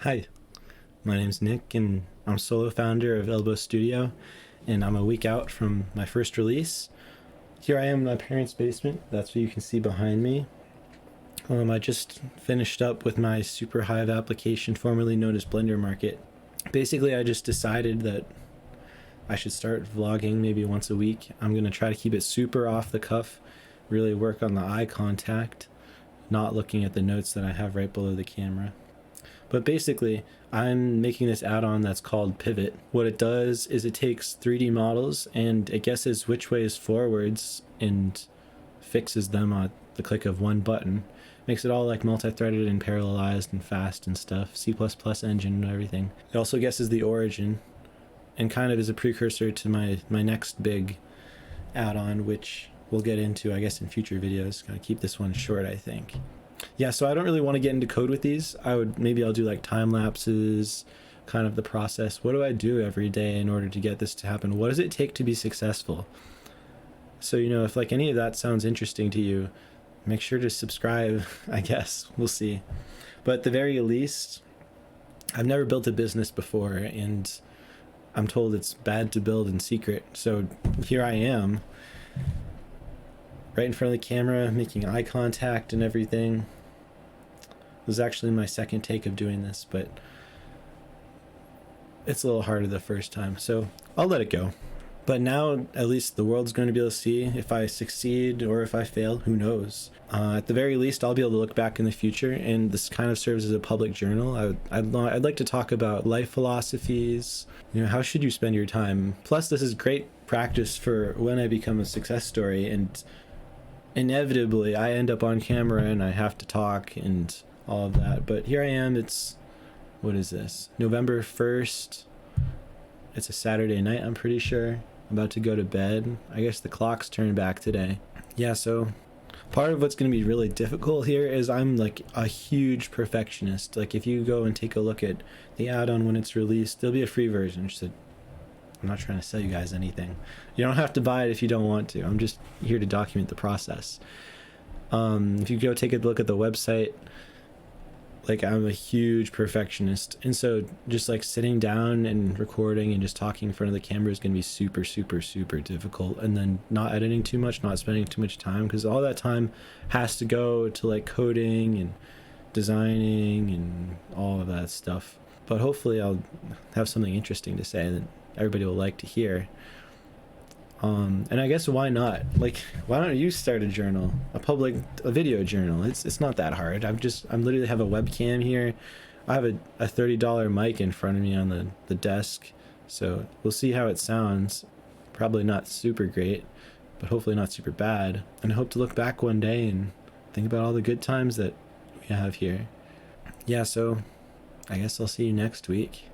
Hi, my name's Nick, and I'm solo founder of Elbo Studio, and I'm a week out from my first release. Here I am in my parents' basement. That's what you can see behind me. I just finished up with my Super Hive application, formerly known as Blender Market. Basically, I just decided that I should start vlogging maybe once a week. I'm going to try to keep it super off the cuff, really work on the eye contact, not looking at the notes that I have right below the camera. But basically, I'm making this add-on that's called Pivot. What it does is it takes 3D models and it guesses which way is forwards and fixes them at the click of one button. Makes it all like multi-threaded and parallelized and fast and stuff. C++ engine and everything. It also guesses the origin and kind of is a precursor to my next big add-on, which we'll get into, I guess, in future videos. Gotta keep this one short, I think. Yeah, so I don't really want to get into code with these. I'll do like time lapses, kind of the process. What do I do every day in order to get this to happen? What does it take to be successful? So, if like any of that sounds interesting to you, make sure to subscribe, I guess. We'll see. But at the very least, I've never built a business before, and I'm told it's bad to build in secret. So here I am, right in front of the camera, making eye contact and everything. It was actually my second take of doing this, but it's a little harder the first time, so I'll let it go. But now at least the world's going to be able to see if I succeed or if I fail. Who knows? At the very least, I'll be able to look back in the future, and this kind of serves as a public journal. I'd like to talk about life philosophies. How should you spend your time? Plus, this is great practice for when I become a success story, and inevitably I end up on camera and I have to talk and all of that. But here I am. What is this? November 1st. It's a Saturday night, I'm pretty sure. I'm about to go to bed. I guess the clock's turned back today. Yeah, so part of what's going to be really difficult here is I'm like a huge perfectionist. Like if you go and take a look at the add-on when it's released, there'll be a free version. I'm not trying to sell you guys anything. You don't have to buy it if you don't want to. I'm just here to document the process. If you go take a look at the website, like I'm a huge perfectionist. And so just like sitting down and recording and just talking in front of the camera is going to be super, super, super difficult. And then not editing too much, not spending too much time, because all that time has to go to like coding and designing and all of that stuff. But hopefully I'll have something interesting to say that everybody will like to hear. And I guess why not? Like, why don't you start a journal, a video journal? It's not that hard. I'm literally have a webcam here. I have a $30 mic in front of me on the desk. So we'll see how it sounds. Probably not super great, but hopefully not super bad. And I hope to look back one day and think about all the good times that we have here. Yeah, so I guess I'll see you next week.